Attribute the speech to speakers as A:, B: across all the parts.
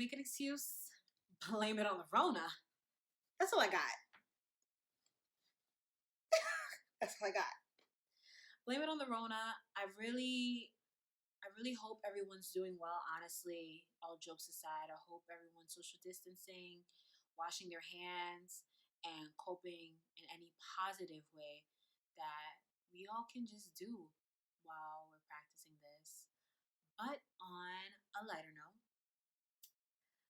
A: make an excuse, blame it on the Rona. That's all I got. That's all I got. Blame it on the Rona. I really hope everyone's doing well, honestly. All jokes aside, I hope everyone's social distancing, washing their hands, and coping in any positive way that we all can just do while we're practicing this. But on a lighter note,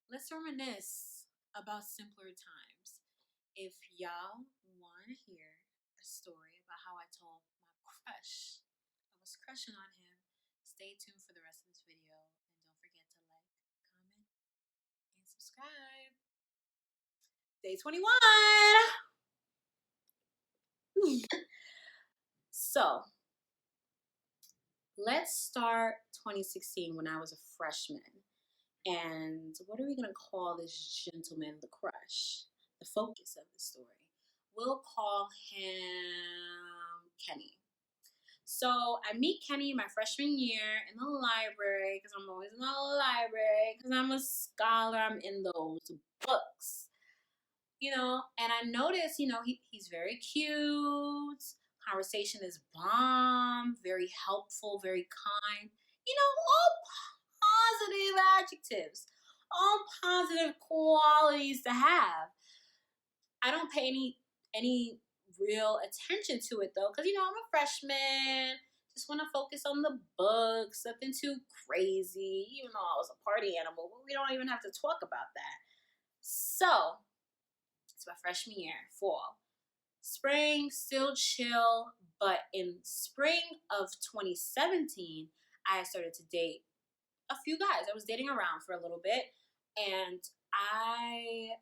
A: let's reminisce about simpler times. If y'all want to hear a story about how I told my crush I was crushing on him, stay tuned for the rest of this video. And don't forget to like, comment, and subscribe. Day 21. So, let's start 2016 when I was a freshman. And what are we going to call this gentleman, the crush? The focus of the story. We'll call him Kenny. So I meet Kenny my freshman year in the library, because I'm always in the library, because I'm a scholar, I'm in those books. And I noticed, he's very cute, conversation is bomb, very helpful, very kind, all positive adjectives, all positive qualities to have. I don't pay any real attention to it though, because I'm a freshman, just want to focus on the books, nothing too crazy, even though I was a party animal, but we don't even have to talk about that. So it's my freshman year, fall. Spring, still chill, but in spring of 2017, I started to date a few guys. I was dating around for a little bit, and I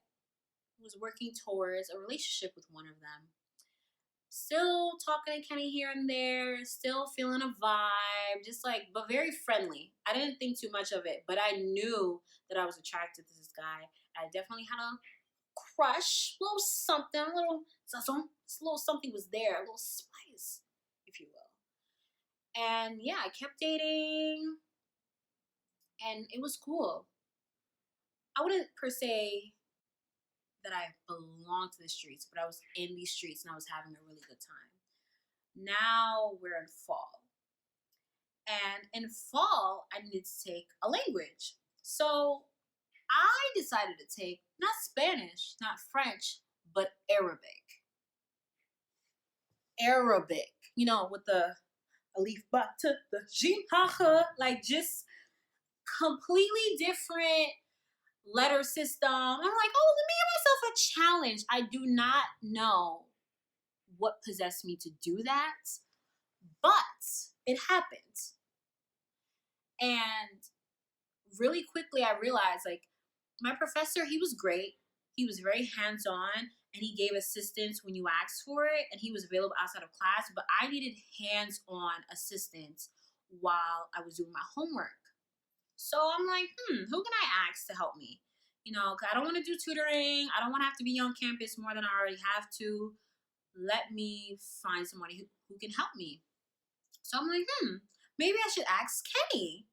A: was working towards a relationship with one of them. Still talking to Kenny here and there, still feeling a vibe, but very friendly. I didn't think too much of it, but I knew that I was attracted to this guy. I definitely had a crush, a little something, a little something was there, a little spice, if you will. And yeah, I kept dating, and it was cool. I wouldn't per se that I belonged to the streets, but I was in these streets and I was having a really good time. Now we're in fall. And in fall, I needed to take a language. So I decided to take not Spanish, not French, but Arabic. Arabic, with the alif ba ta the jim ha ha, just completely different letter system. I'm like, oh, let me give myself a challenge. I do not know what possessed me to do that, but it happened. And really quickly, I realized, my professor, he was great. He was very hands-on, and he gave assistance when you asked for it, and he was available outside of class, but I needed hands-on assistance while I was doing my homework. So I'm like, who can I ask to help me? Because I don't want to do tutoring. I don't want to have to be on campus more than I already have to. Let me find somebody who can help me. So I'm like, maybe I should ask Kenny.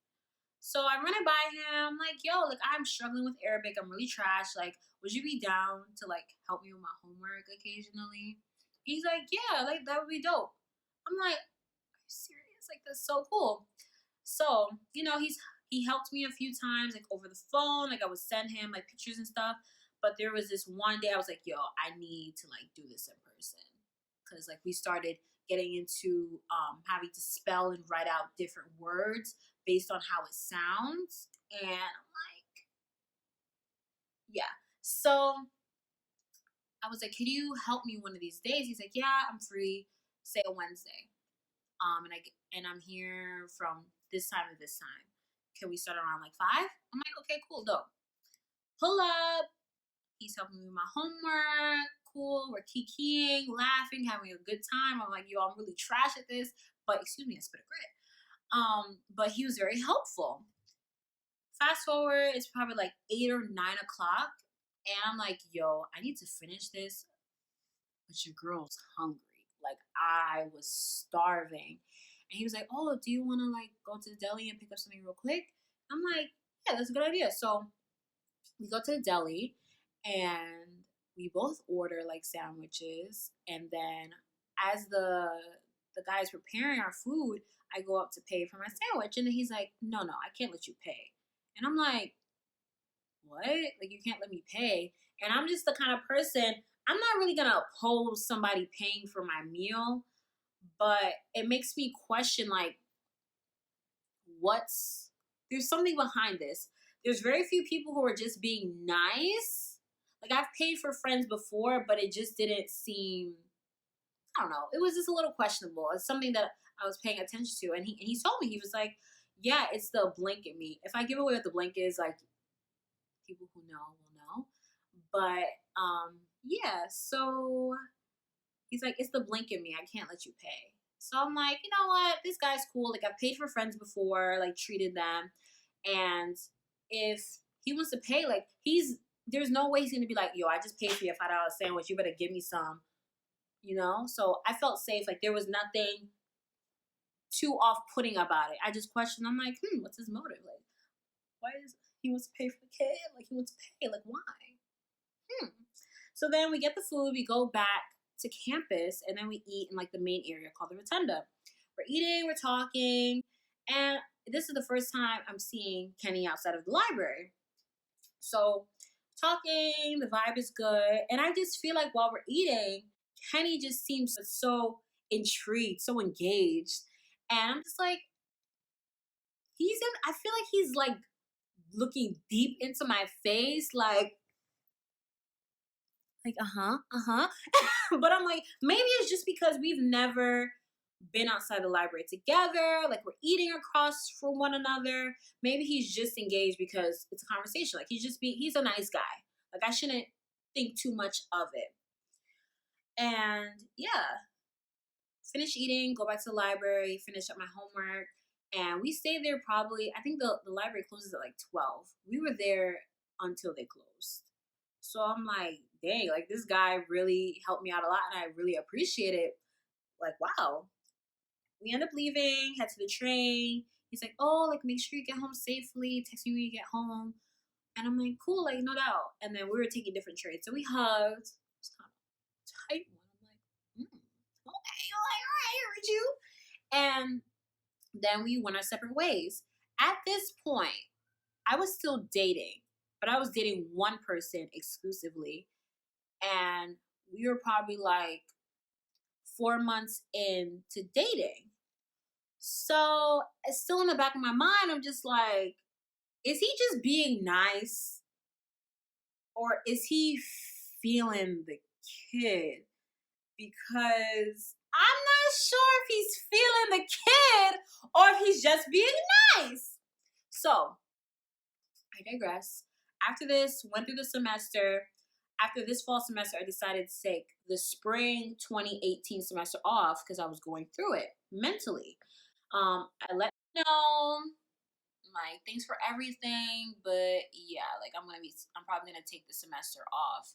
A: So I run it by him. I'm like, yo, I'm struggling with Arabic. I'm really trash. Would you be down to, help me with my homework occasionally? He's like, yeah, that would be dope. I'm like, are you serious? That's so cool. So, he helped me a few times, over the phone. I would send him, pictures and stuff. But there was this one day I was like, yo, I need to, do this in person. Because, we started getting into having to spell and write out different words based on how it sounds. And I'm like, yeah. So I was like, could you help me one of these days? He's like, yeah, I'm free, say a Wednesday. And I'm here from this time to this time. Can we start around 5? I'm like, okay, cool, dope. Pull up. He's helping me with my homework. Cool. We're kikiing, laughing, having a good time. I'm like, yo, I'm really trash at this, but excuse me, I spit a grit. But he was very helpful. Fast forward, it's probably 8 or 9 o'clock, and I'm like, yo, I need to finish this, but your girl's hungry. I was starving. And he was like, oh, do you want to go to the deli and pick up something real quick? I'm like, yeah, that's a good idea. So We go to the deli and we both order like sandwiches, and then as the guy's preparing our food, I go up to pay for my sandwich, and then he's like, "No, no, I can't let you pay." And I'm like, "What? Like you can't let me pay?" And I'm just the kind of person, I'm not really gonna oppose somebody paying for my meal, but it makes me question like what's there's something behind this. There's very few people who are just being nice. Like I've paid for friends before, but it just didn't seem, I don't know. It was just a little questionable. It's something that I was paying attention to, and he told me, he was like, "Yeah, it's the blank in me. If I give away what the blank is, like people who know will know." But yeah. So he's like, "It's the blank in me. I can't let you pay." So I'm like, you know what? This guy's cool. Like I've paid for friends before, like treated them, and if he wants to pay, like there's no way he's gonna be like, "Yo, I just paid for your $5 sandwich. You better give me some." So I felt safe. Like there was nothing too off-putting about it. I just questioned. I'm like, what's his motive? Like, why is he wants to pay for the kid? Like he wants to pay. Like why? Hmm. So then we get the food. We go back to campus, and then we eat in like the main area called the Rotunda. We're eating. We're talking, and this is the first time I'm seeing Kenny outside of the library. So talking, the vibe is good, and I just feel like while we're eating, Kenny just seems so intrigued, so engaged, and I'm just like, I feel like he's like looking deep into my face, like uh-huh. But I'm like, maybe it's just because we've never been outside the library together, like we're eating across from one another. Maybe he's just engaged because it's a conversation. Like he's a nice guy. Like I shouldn't think too much of it. And yeah, finish eating, go back to the library, finish up my homework, and we stayed there probably, I think the library closes at like 12. We were there until they closed. So I'm like, dang, like this guy really helped me out a lot and I really appreciate it. Like, wow. We end up leaving, head to the train. He's like, "Oh, like make sure you get home safely. Text me when you get home." And I'm like, "Cool, like no doubt." And then we were taking different trains, so we hugged. It was kind of tight one. I'm like, "Okay, like, all right, I heard you." And then we went our separate ways. At this point, I was still dating, but I was dating one person exclusively, and we were probably like 4 months into dating. So it's still in the back of my mind. I'm just like, is he just being nice or is he feeling the kid? Because I'm not sure if he's feeling the kid or if he's just being nice. So I digress. After this, went through the semester. After this fall semester, I decided to take the spring 2018 semester off because I was going through it mentally. I let him know, like, thanks for everything, but yeah, like, I'm probably gonna take the semester off.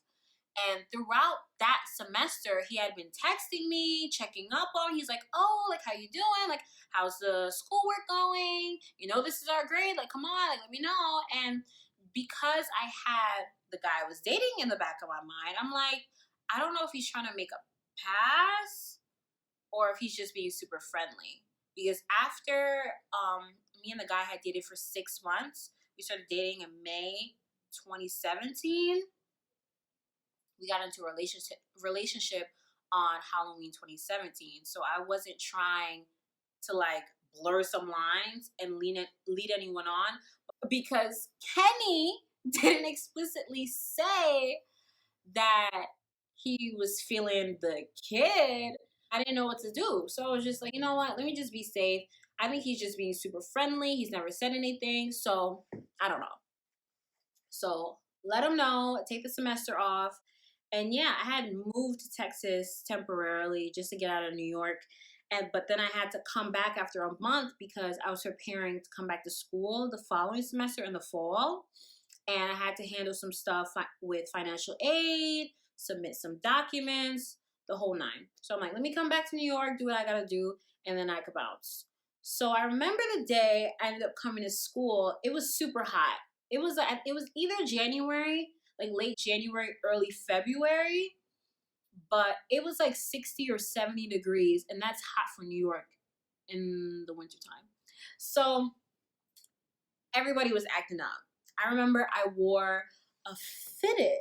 A: And throughout that semester, he had been texting me, checking up on me. He's like, "Oh, like, how you doing? Like, how's the schoolwork going? This is our grade. Like, come on, like, let me know." And because I had the guy I was dating in the back of my mind, I'm like, I don't know if he's trying to make a pass or if he's just being super friendly. Because after me and the guy had dated for 6 months, we started dating in May 2017. We got into a relationship on Halloween 2017. So I wasn't trying to like blur some lines and lead anyone on because Kenny didn't explicitly say that he was feeling the kid. I didn't know what to do. So I was just like, you know what? Let me just be safe. I think he's just being super friendly. He's never said anything. So I don't know. So let him know, take the semester off. And yeah, I had moved to Texas temporarily just to get out of New York. But then I had to come back after a month because I was preparing to come back to school the following semester in the fall. And I had to handle some stuff with financial aid, submit some documents, the whole nine. So I'm like, let me come back to New York, do what I gotta do, and then I could bounce. So I remember the day I ended up coming to school. It was super hot. it was either January, like late January, early February, but it was like 60 or 70 degrees, and that's hot for New York in the wintertime. So everybody was acting up. I remember I wore a fitted,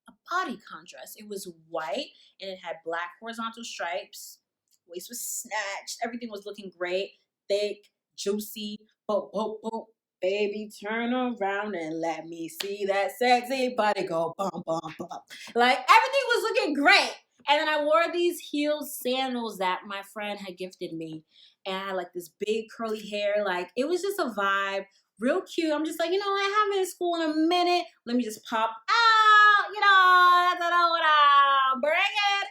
A: a bodycon dress. It was white and it had black horizontal stripes. Waist was snatched. Everything was looking great, thick, juicy. Boom, boom, boom. Baby, turn around and let me see that sexy body go bum, bum, bum. Like everything was looking great. And then I wore these heeled sandals that my friend had gifted me. And I had like this big curly hair. Like it was just a vibe, real cute. I'm just like, I haven't been in school in a minute. Let me just pop out, that's what I want to bring it.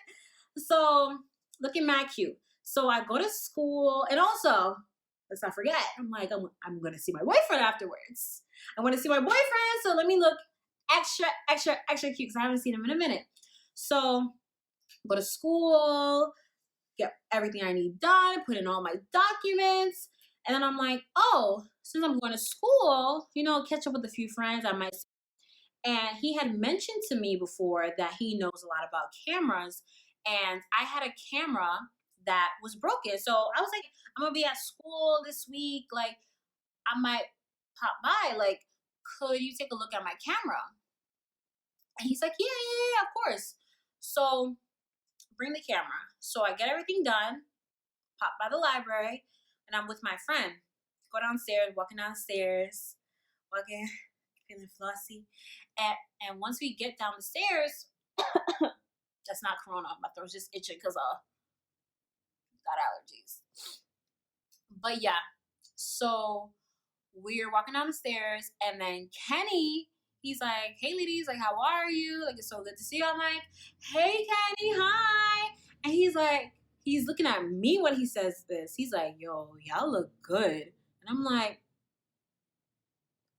A: So looking mad cute. So I go to school, and also, let's not forget, I'm like, I'm going to see my boyfriend afterwards. I want to see my boyfriend, so let me look extra, extra, extra cute because I haven't seen him in a minute. So go to school, get everything I need done, put in all my documents. And then I'm like, oh, since I'm going to school, catch up with a few friends I might. And he had mentioned to me before that he knows a lot about cameras. And I had a camera that was broken. So I was like, I'm going to be at school this week. Like, I might pop by. Like, could you take a look at my camera? And he's like, yeah, of course. So bring the camera. So I get everything done, pop by the library, and I'm with my friend. Go downstairs, walking downstairs, feeling flossy. And once we get down the stairs, that's not corona. My throat's just itching because I got allergies. But yeah, so we're walking down the stairs, and then Kenny, he's like, hey ladies, like, how are you? Like, it's so good to see you. I'm like, hey Kenny, hi. And he's looking at me when he says this. He's like, yo, y'all look good. And I'm like,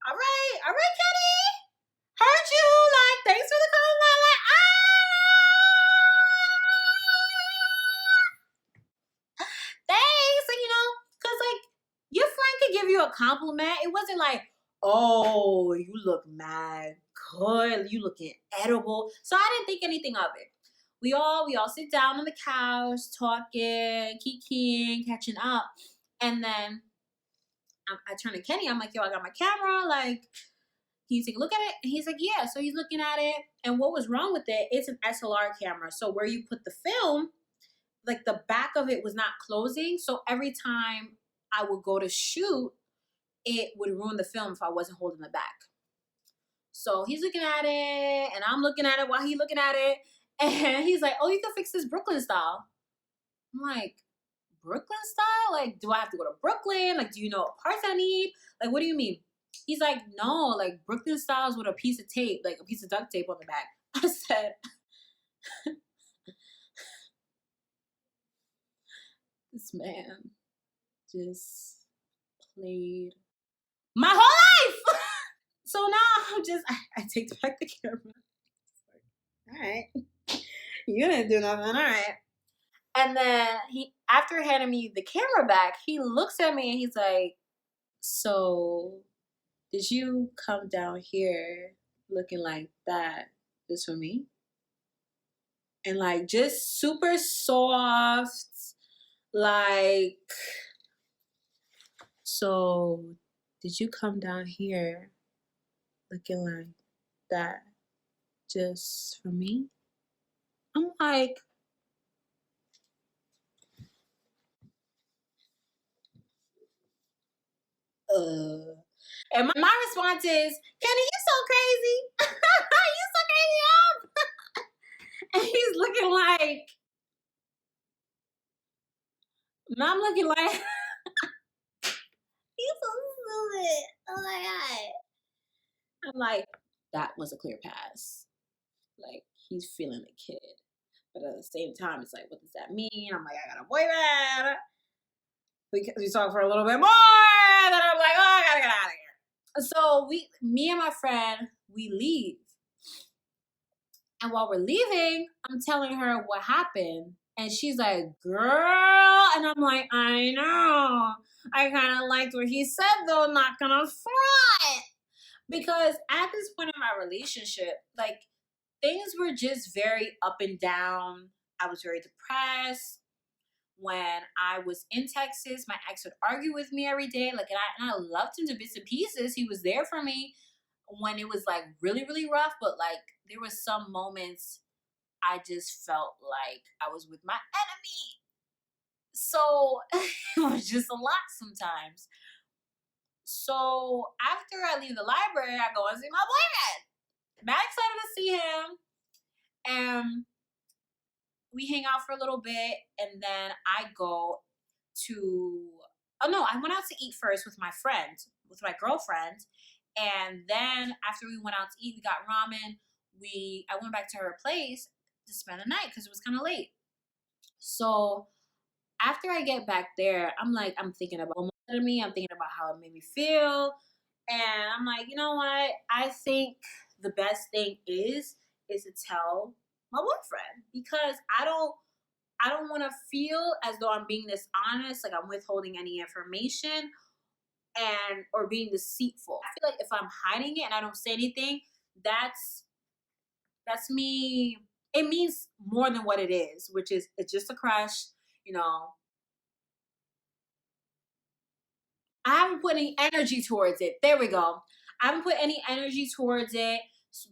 A: all right, Kenny. Heard you. Like, thanks for the compliment. Like, thanks. Like, because, like, your friend could give you a compliment. It wasn't like, oh, you look mad good. You looking edible. So I didn't think anything of it. We all sit down on the couch, talking, kikiing, catching up. And then I turn to Kenny. I'm like, yo, I got my camera. Like, can you take a look at it? And he's like, yeah. So he's looking at it. And what was wrong with it? It's an SLR camera. So where you put the film, like the back of it was not closing. So every time I would go to shoot, it would ruin the film if I wasn't holding the back. So he's looking at it, and I'm looking at it while he's looking at it. And he's like, oh, you can fix this Brooklyn style. I'm like, Brooklyn style? Like, do I have to go to Brooklyn? Like, do you know what parts I need? Like, what do you mean? He's like, no, like Brooklyn styles with a piece of tape, like a piece of duct tape on the back. I said, this man just played my whole life. So now I take back the camera. All right. You didn't do nothing. All right. And then after handing me the camera back, he looks at me and he's like, so did you come down here looking like that just for me? And like just super soft, like, so did you come down here looking like that just for me? I'm like, and my response is, Kenny, you so crazy. You so crazy. And he's looking like, and I'm looking like, he's so stupid. Oh my God. I'm like, that was a clear pass. Like, he's feeling a kid. But at the same time, it's like, what does that mean? I'm like, I got a boyfriend. We talk for a little bit more. And then I'm like, oh, I gotta get out of here. So me and my friend, we leave. And while we're leaving, I'm telling her what happened. And she's like, girl. And I'm like, I know. I kind of liked what he said, though, not gonna front. Because at this point in my relationship, like things were just very up and down. I was very depressed. When I was in Texas, my ex would argue with me every day. Like, and I loved him to bits and pieces. He was there for me when it was like really, really rough. But like, there was some moments I just felt like I was with my enemy. So it was just a lot sometimes. So after I leave the library, I go and see my boyfriend. Mad excited to see him. And we hang out for a little bit. And then I go to, oh no, I went out to eat first with my friend, with my girlfriend. And then after we went out to eat, we got ramen. I went back to her place to spend the night because it was kind of late. So after I get back there, I'm thinking about me. I'm thinking about how it made me feel. And I'm like, you know what? I think the best thing is to tell my boyfriend because I don't want to feel as though I'm being dishonest, like I'm withholding any information and or being deceitful. I feel like if I'm hiding it and I don't say anything, that's me. It means more than what it is, which is it's just a crush, you know. I haven't put any energy towards it. There we go. I haven't put any energy towards it,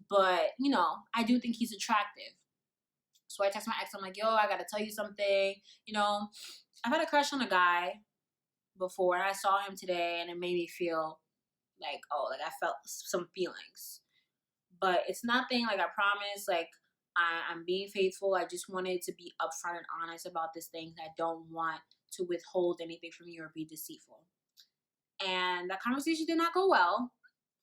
A: but you know, I do think he's attractive. So I text my ex, I'm like, yo, I gotta tell you something. You know, I've had a crush on a guy before and I saw him today and it made me feel like, oh, like I felt some feelings. But it's nothing, like I promise, like I'm being faithful. I just wanted to be upfront and honest about this thing. I don't want to withhold anything from you or be deceitful. And that conversation did not go well,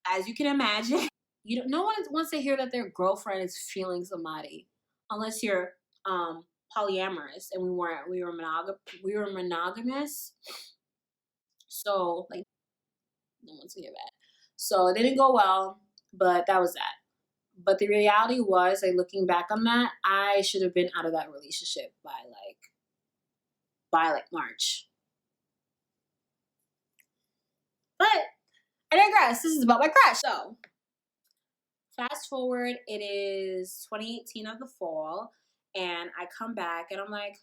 A: as you can imagine. No one wants to hear that their girlfriend is feeling somebody, unless you're polyamorous, and we were monogamous. So like, no one's to hear that. So it didn't go well, but that was that. But the reality was, like looking back on that, I should have been out of that relationship by March. But I digress. This is about my crush. So fast forward, it is 2018 of the fall, and I come back and I'm like,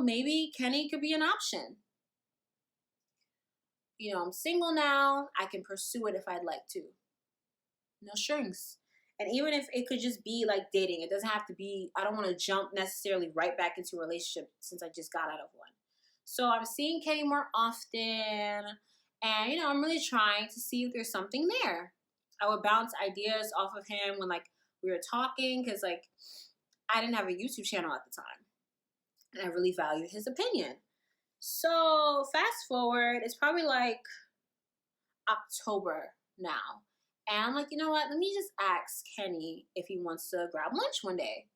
A: maybe Kenny could be an option. I'm single now. I can pursue it if I'd like to. No strings. And even if it could just be like dating, it doesn't have to be, I don't want to jump necessarily right back into a relationship since I just got out of one. So I'm seeing Kenny more often. And, I'm really trying to see if there's something there. I would bounce ideas off of him when, like, we were talking because, like, I didn't have a YouTube channel at the time. And I really valued his opinion. So fast forward, it's probably like October now. And I'm like, you know what? Let me just ask Kenny if he wants to grab lunch one day.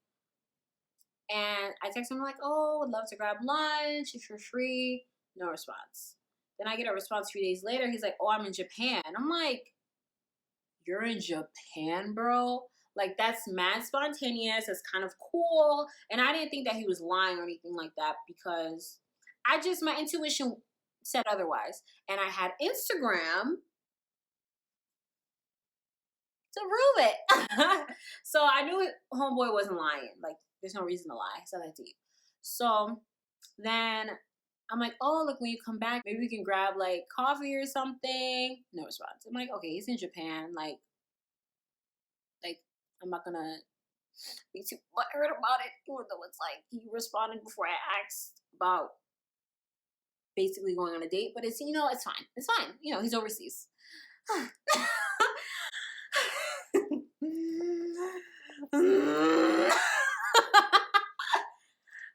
A: And I text him like, oh, would love to grab lunch if you're free. No response. Then I get a response a few days later. He's like, oh, I'm in Japan. I'm like, you're in Japan, bro? Like, that's mad spontaneous. That's kind of cool. And I didn't think that he was lying or anything like that because my intuition said otherwise. And I had Instagram to prove it. So I knew homeboy wasn't lying. Like, there's no reason to lie. It's not that deep. So then I'm like, oh, look, when you come back, maybe we can grab like coffee or something. No response. I'm like, okay, he's in Japan. Like I'm not gonna be too butthurt about it, even though it's like he responded before I asked about basically going on a date. But it's it's fine. It's fine. He's overseas.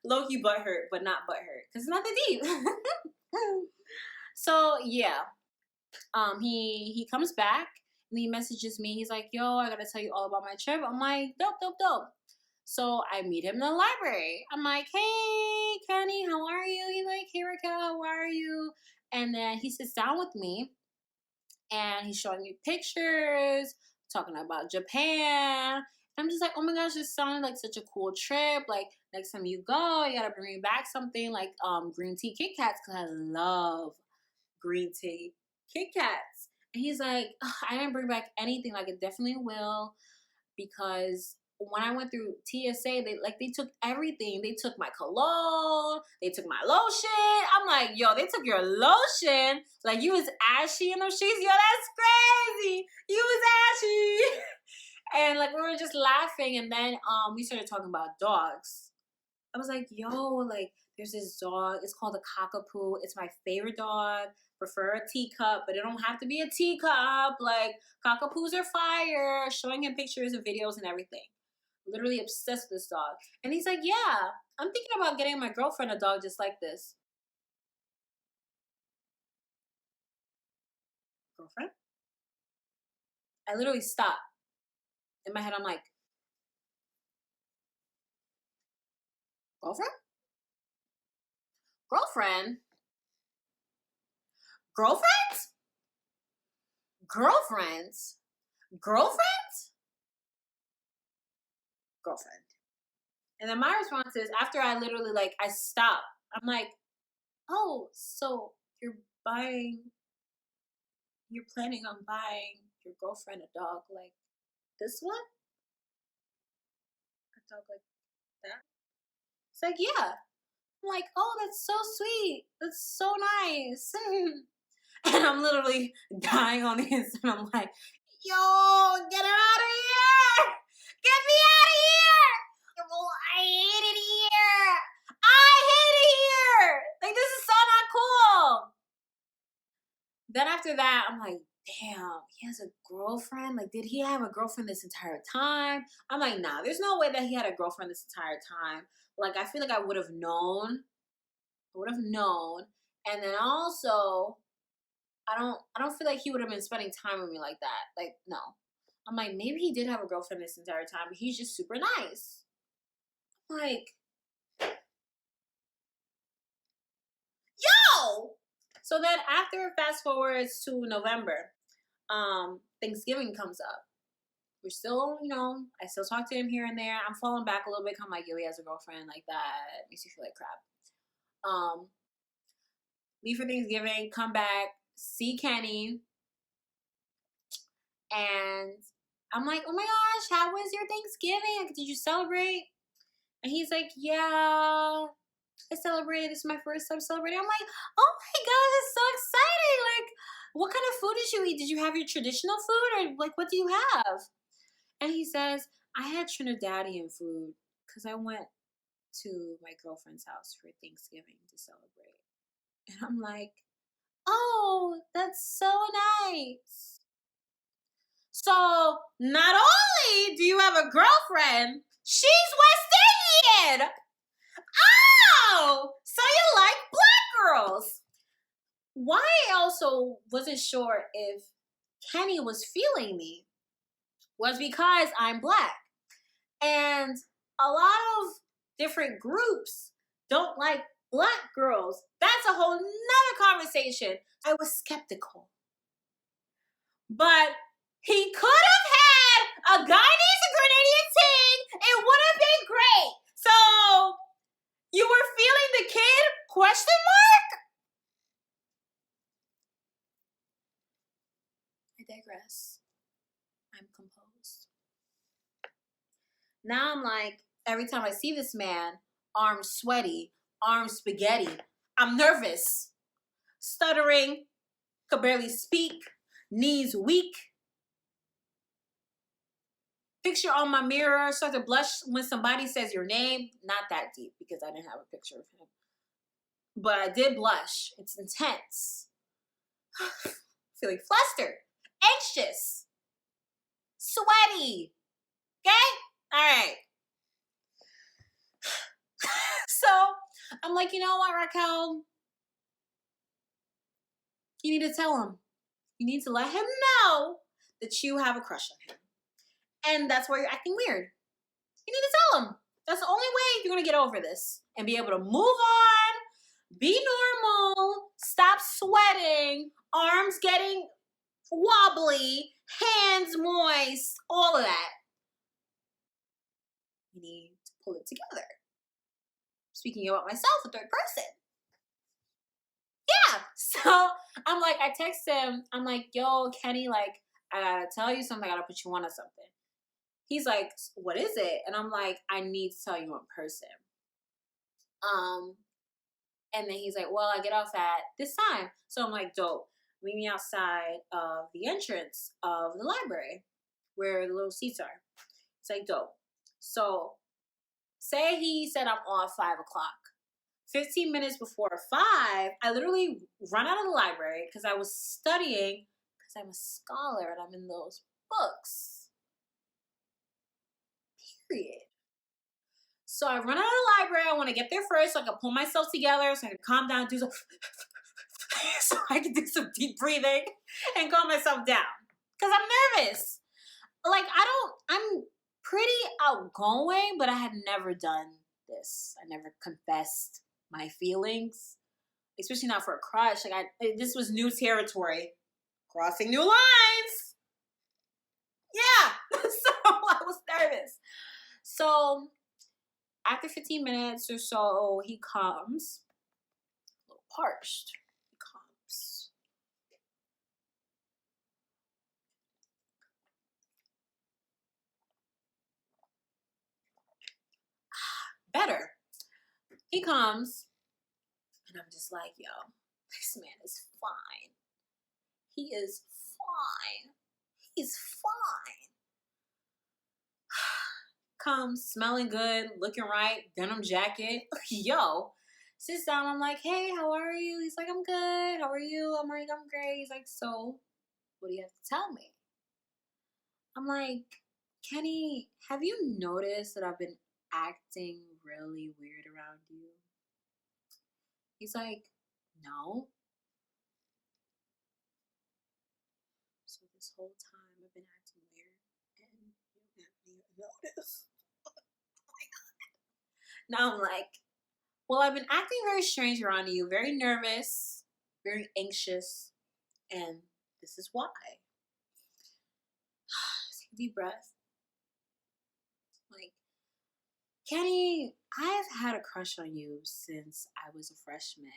A: Low-key butthurt, but not butthurt because it's not that deep. So yeah, he comes back and he messages me. He's like, yo, I gotta tell you all about my trip. I'm like, dope. So I meet him in the library. I'm like, hey Kenny, how are you? He's like, hey Raquel, how are you? And then he sits down with me and he's showing me pictures, talking about Japan. I'm just like, oh my gosh, this sounded like such a cool trip. Like, next time you go, you gotta bring me back something like green tea Kit Kats because I love green tea Kit Kats. And he's like, "Ugh, I didn't bring back anything. Like, it definitely will, because when I went through TSA, they took everything. They took my cologne, they took my lotion." I'm like, "Yo, they took your lotion? Like, you was ashy in those sheets? Yo, that's crazy. You was ashy." And like we were just laughing, and then we started talking about dogs. I was like, "Yo, like there's this dog. It's called a cockapoo. It's my favorite dog. Prefer a teacup, but it don't have to be a teacup. Like cockapoos are fire." Showing him pictures and videos and everything. Literally obsessed with this dog. And he's like, "Yeah, I'm thinking about getting my girlfriend a dog just like this." Girlfriend? I literally stopped. In my head, I'm like, "Girlfriend? Girlfriend? Girlfriends? Girlfriends? Girlfriends? Girlfriend." And then my response is, after I literally like I stop, I'm like, "Oh, so buying you're planning on buying your girlfriend a dog like this one? A dog like that?" It's like, "Yeah." I'm like, "Oh, that's so sweet. That's so nice." And I'm literally dying on the inside. I'm like, "Yo, get it out of here! Get me out of here! Well, I hate it here. I hate it here. Like, this is so not cool." Then after that, I'm like, "Damn, he has a girlfriend? Like, did he have a girlfriend this entire time?" I'm like, "Nah, there's no way that he had a girlfriend this entire time." Like, I feel like I would have known. I would have known. And then also, I don't feel like he would have been spending time with me like that. Like, no. I'm like, maybe he did have a girlfriend this entire time, but he's just super nice. Like, yo! So then after fast forwards to November, Thanksgiving comes up. We're still, I still talk to him here and there. I'm falling back a little bit. I'm like, "Yo, he has a girlfriend," like that. Makes me feel like crap. Um, leave for Thanksgiving, come back, see Kenny, and I'm like, "Oh my gosh, how was your Thanksgiving? Like, did you celebrate?" And he's like, "Yeah, I celebrated. This is my first time celebrating." I'm like, "Oh my gosh, it's so exciting. Like, what kind of food did you eat? Did you have your traditional food, or like what do you have?" And he says, "I had Trinidadian food because I went to my girlfriend's house for Thanksgiving to celebrate." And I'm like, "Oh, that's so nice. So not only do you have a girlfriend, she's West Indian. Oh, so you like black girls." Why I also wasn't sure if Kenny was feeling me was because I'm black. And a lot of different groups don't like black girls. That's a whole nother conversation. I was skeptical. But he could have had a Guyanese and Grenadian team. It would have been great. So you were feeling the kid? Question mark? I digress. I'm composed. Now I'm like, every time I see this man, arms sweaty, arms spaghetti, I'm nervous, stuttering, could barely speak, knees weak. Picture on my mirror, start to blush when somebody says your name. Not that deep because I didn't have a picture of him. But I did blush. It's intense. Feeling flustered, anxious, sweaty. Okay? All right. So I'm like, "You know what, Raquel? You need to tell him. You need to let him know that you have a crush on him. And that's why you're acting weird. You need to tell him. That's the only way you're going to get over this and be able to move on, be normal, stop sweating, arms getting wobbly, hands moist, all of that. You need to pull it together." Speaking about myself, a third person. Yeah, So I'm like, I text him. I'm like, yo, Kenny, like, I gotta tell you something. I gotta put you on to something. He's like, what is it? And I'm like, I need to tell you in person. Um, and then he's like, well, I get off at this time. So I'm like, dope. Meet me outside of the entrance of the library where the little seats are. It's like, dope. So say he said I'm off 5 o'clock. 15 minutes before 5, I literally run out of the library because I was studying because I'm a scholar and I'm in those books. Period. So I run out of the library. I want to get there first so I can pull myself together so I can calm down, do some so I can do some deep breathing and calm myself down. Because I'm nervous. Like I'm pretty outgoing, but I had never done this. I never confessed my feelings, especially not for a crush. Like this was new territory, crossing new lines. Yeah, so I was nervous. So after 15 minutes or so, he comes, a little parched. He comes. Better. He comes, and I'm just like, yo, this man is fine. He is fine. He's fine. Comes smelling good, looking right, denim jacket. Yo, sits down. I'm like, hey, how are you? He's like, I'm good. How are you? I'm like, I'm great. He's like, so, what do you have to tell me? I'm like, Kenny, have you noticed that I've been acting really weird around you? He's like, no. So this whole time I've been acting weird and you haven't even noticed. Now I'm like, well, I've been acting very strange around you, very nervous, very anxious, and this is why. Take a deep breath. Like, Kenny, I've had a crush on you since I was a freshman,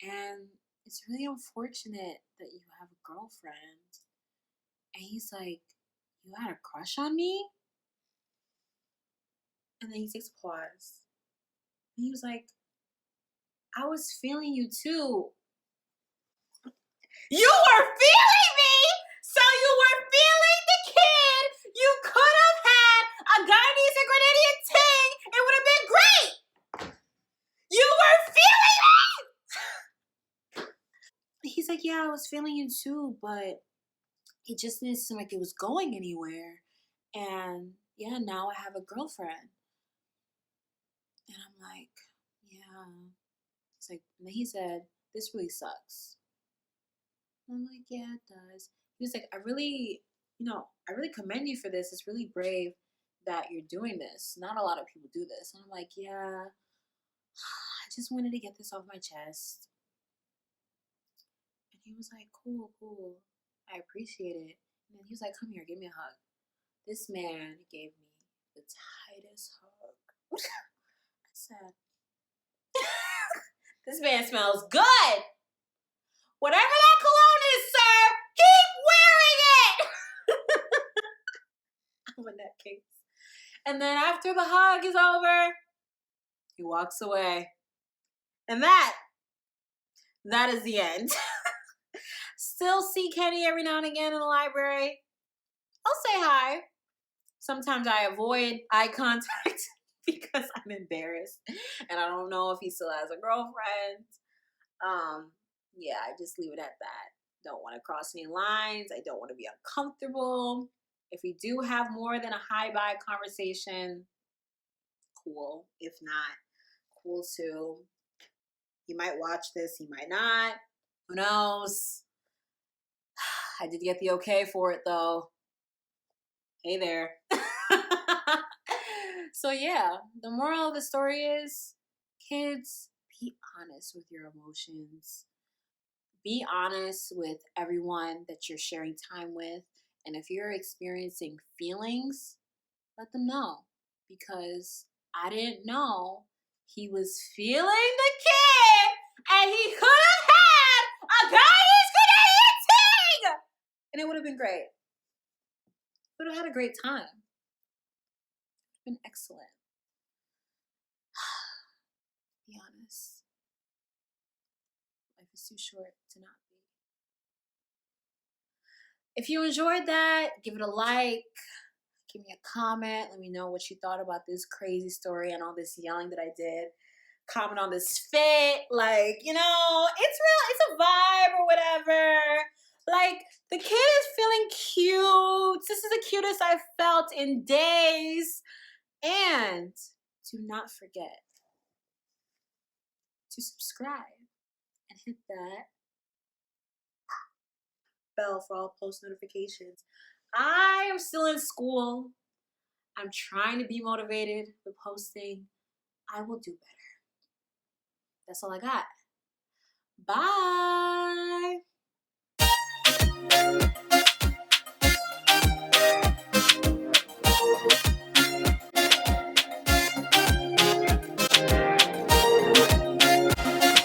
A: and it's really unfortunate that you have a girlfriend. And he's like, you had a crush on me? And then he takes a pause. And he was like, I was feeling you too. You were feeling me? So you were feeling the kid? You could have had a Guyanese and Grenadian ting. It would have been great. You were feeling me? He's like, yeah, I was feeling you too, but it just didn't seem like it was going anywhere. And yeah, now I have a girlfriend. And I'm like, yeah. It's like, and then he said, this really sucks. I'm like, yeah, it does. He was like, I really commend you for this. It's really brave that you're doing this. Not a lot of people do this. And I'm like, yeah, I just wanted to get this off my chest. And he was like, cool, cool. I appreciate it. And then he was like, come here, give me a hug. This man gave me the tightest hug. I said, this man smells good. Whatever that cologne is, sir, keep wearing it. I'm in that case. And then after the hug is over, he walks away. And that is the end. Still see Kenny every now and again in the library. I'll say hi. Sometimes I avoid eye contact because I'm embarrassed and I don't know if he still has a girlfriend. Yeah, I just leave it at that. Don't want to cross any lines. I don't want to be uncomfortable. If we do have more than a hi-bye conversation, cool. If not, cool too. He might watch this, he might not. Who knows? I did get the okay for it though. Hey there. So yeah, the moral of the story is, kids, be honest with your emotions. Be honest with everyone that you're sharing time with. And if you're experiencing feelings, let them know. Because I didn't know he was feeling the kid and he could have had a guy is Grenadian ting! And it would have been great. Would have had a great time. Been excellent. Be honest. Life is too short to not be. If you enjoyed that, give it a like. Give me a comment. Let me know what you thought about this crazy story and all this yelling that I did. Comment on this fit. Like, you know, it's real. It's a vibe or whatever. Like, the kid is feeling cute. This is the cutest I've felt in days. And do not forget to subscribe and hit that bell for all post notifications. I am still in school. I'm trying to be motivated with posting. I will do better. That's all I got. Bye.